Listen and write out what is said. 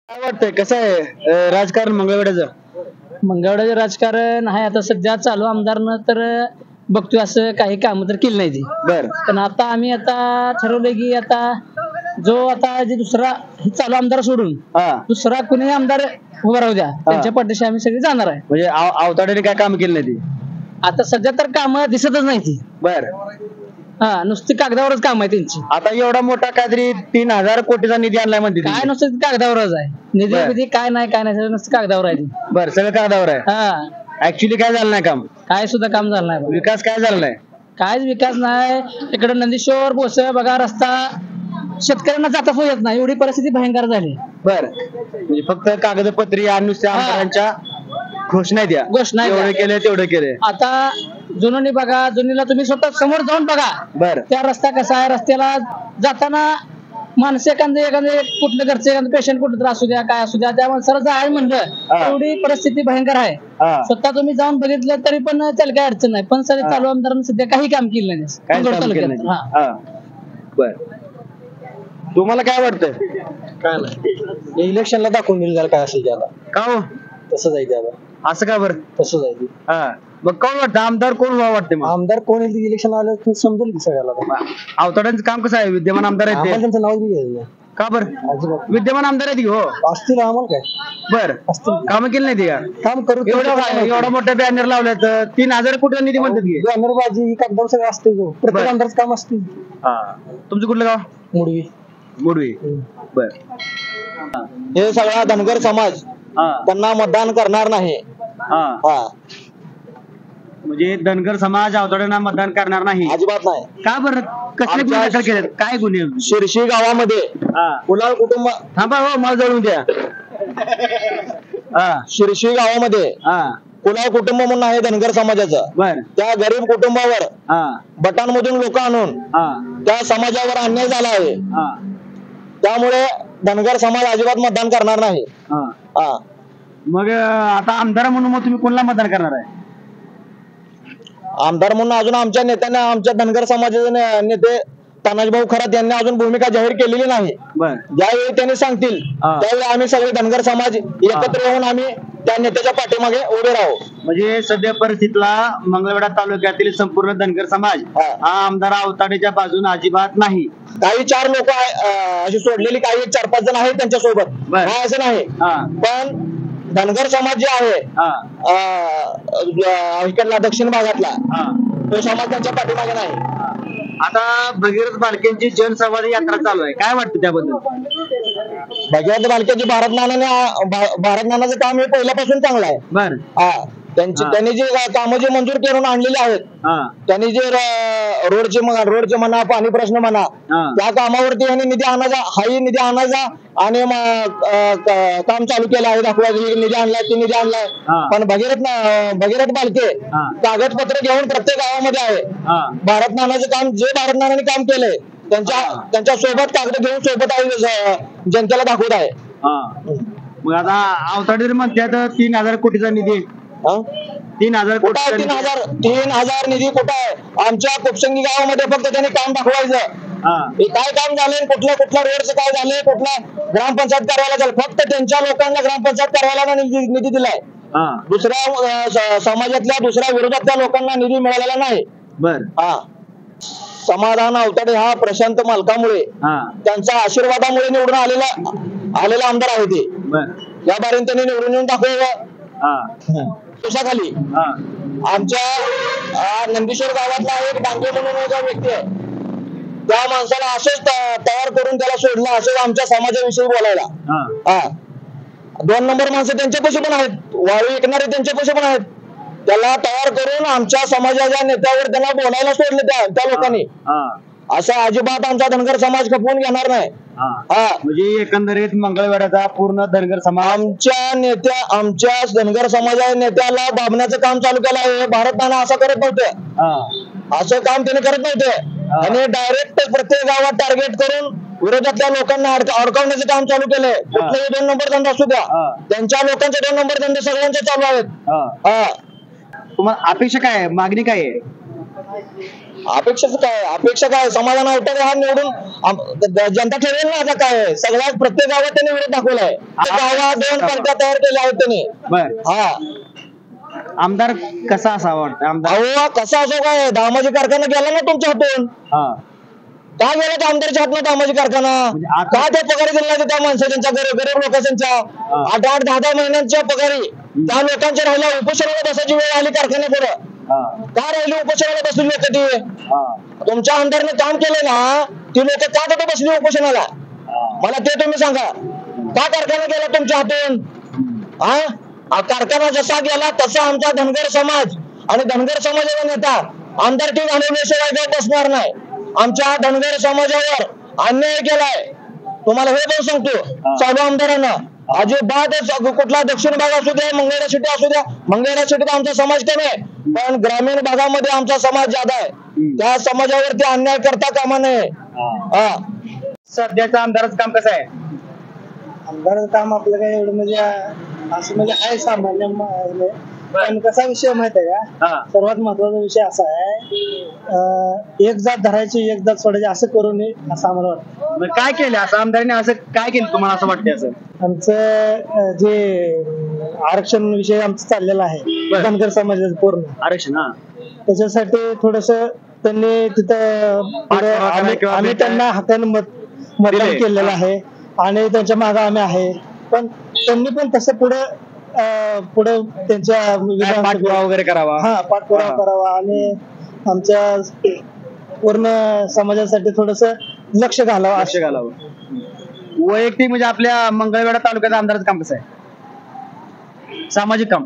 काय वाटतंय कसं आहे राजकारण मंगळवेढ्याचं? मंगळवेढ्याचं राजकारण आहे आता सध्या चालू आमदारनं तर बघतोय असं काही काम तर केली नाही ती. बर पण आता ठरवलंय की आता जे दुसरा हे चालू आमदार सोडून हा दुसरा कुणी आमदार उभा राहू द्या त्यांच्या पाठीशी आम्ही सगळे जाणार आहे. म्हणजे आवताड्याने काय काम केलं नाही ती? आता सध्या तर काम दिसतच नाही ती. बर हा नुसती कागदावरच काम आहे त्यांची. आता एवढा मोठा काहीतरी 3,000 कोटीचा निधी आणलाय म्हणते ती. काय नुसतं कागदावरच आहे. निधी बर. बिधी काय नाही सगळं नुसतं कागदावर आहे ती. बर सगळं कागदावर आहे. हा ऍक्च्युली काय झालं नाही काम? काय सुद्धा काम झालं नाही बघा. विकास काय झाला नाही? कायच विकास नाही. इकडे नंदीश्वर बोसे बघा रस्ता शेतकऱ्यांना जाता येत नाही एवढी परिस्थिती भयंकर झाली. बर म्हणजे फक्त कागदपत्री आणि नुसत्या हा. आमदारांच्या घोषणा द्या. घोषणा द्या. एवढं केलं तेवढं केलं. आता जुनोनी बघा जुनीला तुम्ही स्वतः समोर जाऊन बघा बर त्या रस्ता कसा आहे. रस्त्याला जाताना माणसं एखादे कुठलं घरचे एखादं पेशंट कुठलं तर असू द्या काय असू द्या त्या माणसाला जायला म्हणलं हा. एवढी परिस्थिती भयंकर आहे. हा स्वतः तुम्ही जाऊन बघितलं तरी पण त्याला काही अडचण नाही. पण सर हा. चालू आमदारांनी सध्या काही काम केलं नाही काय मंगळवेढ काम केलं तालुक्यात. नाही? हा. हा. बर तुम्हाला काय वाटतंय? काय नाही इलेक्शनला दाखवून दिलं त्याला काय असेल त्याला का हो तसंच आहे त्याला असं का बरं? तसंच आहे ते. हा मग कोण वाटतं आमदार कोण व्हावं वाटते मग? आमदार कोण येईल इलेक्शन आलं की समजेल की सगळ्याला आवताड्यांचं काम कसं आहे? विद्यमान आमदार आहेत आम्हाला ते. त्यांचं नाव बी घ्यायचं नाही. का बरं? अजिबात विद्यमान आमदार आहेत की हो. असतील आम्हाला काय बर असतील काम केली नाही ती का? काम करू एवढा मोठा बॅनर लावलाय तर 3,000 कोटी निधी म्हणतात की. बॅनरबाजी कागदावर सगळं असते जो प्रत्येक बरं. आमदारचं काम असते तुमचं कुठलं गाव? मुडवी मुडवी. बर हे सगळा धनगर समाज हा त्यांना मतदान करणार नाही. हा म्हणजे धनगर समाज आवताड्यांना मतदान करणार नाही. अजिबात नाही. का बरं? कसले गुन्हे दाखल केले? काय गुन्हे? शिरशी गावामध्ये हा कुलाळ कुटुंब थांबा हो मला जळून द्या. हा शिरशी गावामध्ये हा कुलाळ कुटुंब म्हणून आहे धनगर समाजाचं. बर त्या गरीब कुटुंबावर हा बटाणमधून लोक आणून हा त्या समाजावर अन्याय झाला आहे. हा त्यामुळे धनगर समाज अजिबात मतदान करणार नाही. हा हा. मग आता आमदार म्हणून मग तुम्ही कोणाला मतदान करणार आहे? आमदार म्हणून अजून आमच्या नेत्याने आमच्या धनगर समाजाचे नेते तानाजीभाऊ खरात यांनी अजून भूमिका जाहीर केलेली नाही. बर ज्यावेळी त्यांनी सांगतील हा. त्यावेळी आम्ही सगळे धनगर समाज एकत्र येऊन आम्ही त्या नेत्याच्या पाठीमागे उभे राहू. म्हणजे सध्या परिस्थितीला मंगळवेढा तालुक्यातील संपूर्ण धनगर समाज हा. हा आमदार आवताडेच्या बाजूने अजिबात नाही. काही 4 लोक अशी सोडलेली काही 4-5 जण आहेत त्यांच्या सोबत बर. असं नाही. हा पण धनगर समाज जे आहे हा इकडला दक्षिण भागातला हा तो समाज त्यांच्या पाठीमागे नाही. आता भगीरथ बालकेंची जनसंवाद यात्रा चालू आहे, काय वाटतं त्याबद्दल? भगीरथ बालकेची भारत नानाचं काम हे पहिल्यापासून चांगलं आहे. बर हा हा. त्यांनी जे कामं जे मंजूर करून आणलेली आहेत हा त्यांनी जे रोडचे म्हणा पाणी प्रश्न म्हणा हा त्या कामावरती यांनी निधी आणायचा हाही निधी आणायचा आणि काम चालू केलं आहे दाखवायचं निधी आणलाय ते निधी आणलाय. हा. पण भगीरथ बालके हा. कागदपत्र घेऊन प्रत्येक गावामध्ये आहे. हा भारत नानाचं काम जे भारत नानाने काम केलंय त्यांच्या सोबत कागद घेऊन सोबत आहे जनतेला दाखवत आहे. हा मग आता आवताडे म्हणतात 3,000 कोटीचा निधी. हा? 3,000 कुठं आहे कोटी. 3,000 निधी कुठं आहे? आमच्या कुपसंगी गावामध्ये फक्त त्यांनी काम दाखवायचं हा हे काय काम झालंय कुठल्या रोडचं काय झालंय कुठल्या ग्रामपंचायत कार्यालय झालं फक्त त्यांच्या लोकांना ग्रामपंचायत कार्यालयाला निधी दिलाय. हा दुसऱ्या समाजातल्या दुसऱ्या विरोधातल्या लोकांना निधी मिळालेला नाही. बर हा समाधान आवताडे हा प्रशांत मालकामुळे हा त्यांच्या आशीर्वादामुळे निवडून आलेला आमदार आहे ते. बर या बारीने त्यांनी निवडून येऊन दाखवावं. हा खाली हा आमच्या नंदीश्वर गावातला एक डांगे म्हणून जो व्यक्ती आहे त्या माणसाला असेच तयार करून त्याला सोडलं असेच आमच्या समाजाविषयी बोलायला. हा हा 2 नंबर माणसं त्यांच्यापाशी पण आहेत वाळू विकणारे त्यांच्यापाशी पण आहेत. त्याला तयार करून आमच्या समाजाच्या नेत्यावर त्यांना बोलायला सोडले त्या लोकांनी. हा असं अजिबात आमचा धनगर समाज खपवून घेणार नाही. हा हा म्हणजे एकंदरीत मंगळवेढ्याचा पूर्ण धनगर समाज आमच्या धनगर समाजा नेत्याला दाबण्याचं काम चालू केलं आहे. भारत नाना असं करत नव्हते. हा असं काम त्याने करत नव्हते आणि डायरेक्ट प्रत्येक गावात टार्गेट करून विरोधातल्या लोकांना अडकवण्याचं काम चालू केलंय. कुठलेही 2 नंबर धंदा असू द्या त्यांच्या लोकांचे 2 नंबर धंदे सगळ्यांचे चालू आहेत. हा तुम्हाला अपेक्षा काय आहे? मागणी काय आहे? अपेक्षा काय समाधान आवताडे हा निवडून जनता ठरवेल ना. आता काय सगळ्यात प्रत्येक गावात त्यांनी विरोध दाखवलाय. गावात 2 पार्ट्या तयार केल्या आहेत त्यांनी. बर हा आमदार कसा असावा वाटतं आमदार? अहो कसा असो काय दामाजी कारखाना गेला ना तुमच्या हातून. हा का गेला त्या आमदारच्या हातून दामाजी कारखाना? म्हणजे आता- का त्या पगारी दिला नाही त्या माणसाच्या गरीब लोकांच्या 8-8, 10-10 महिन्यांच्या पगारी त्या लोकांच्या राहिल्या उपोषणाला बसायची वेळ आली कारखान्या पुढे. हा का राहिली उपोषणाला बसली लोक ती? हा तुमच्या आमदारने काम केलं ना ती लोक का तिथे बसली उपोषणाला? मला ते तुम्ही सांगा. का कारखाना गेला तुमच्या हातून? हा कारखाना जसा गेला तसा आमचा धनगर समाज आणि धनगर समाजाचा नेता आमदारकी घालवल्याशिवाय गप बसणार नाही. आमच्या धनगर समाजावर अन्याय केलाय तुम्हाला हे पण सांगतो चालू आमदारांना. अजिबातच कुठला दक्षिण भाग असू द्या मंगळवेढा सिटी असू द्या. मंगळवेढा सिटीत आमचा समाज कमी आहे पण ग्रामीण भागामध्ये आमचा समाज ज्यादा आहे. त्या समाजावरती अन्याय करता कामा नये. हा सध्याचं आमदाराचं काम कसं आहे? आमदाराचं काम आपलं काय एवढं म्हणजे असं म्हणजे आहे सामान्य. पण कसा विषय माहित आहे का? हा सर्वात महत्वाचा विषय असा आहे एक जात धरायची एक जात सोडायची असं करू नये असं आम्हाला वाटतं. मग काय केलं असं आमदाराने? असं काय केलं तुम्हाला असं वाटतंय? असं आमचं जे आरक्षण विषय आमचं चाललेला आहे धनगर समाजाचं पूर्ण आरक्षण. हा त्याच्यासाठी थोडस त्यांनी तिथं आम्ही त्यांना हाताने मतदान केलेलं आहे आणि त्यांच्या मागे आम्ही आहे. पण त्यांनी पण तसं पुढे त्यांच्या पाठपुरावा वगैरे करावा. हा पाठपुरावा करावा आणि आमच्या पूर्ण समाजासाठी थोडस लक्ष घालावं. लक्ष घालावं. वैयक्तिक म्हणजे आपल्या मंगळवेढा तालुक्यात आमदाराचं काम कसं आहे? सामाजिक काम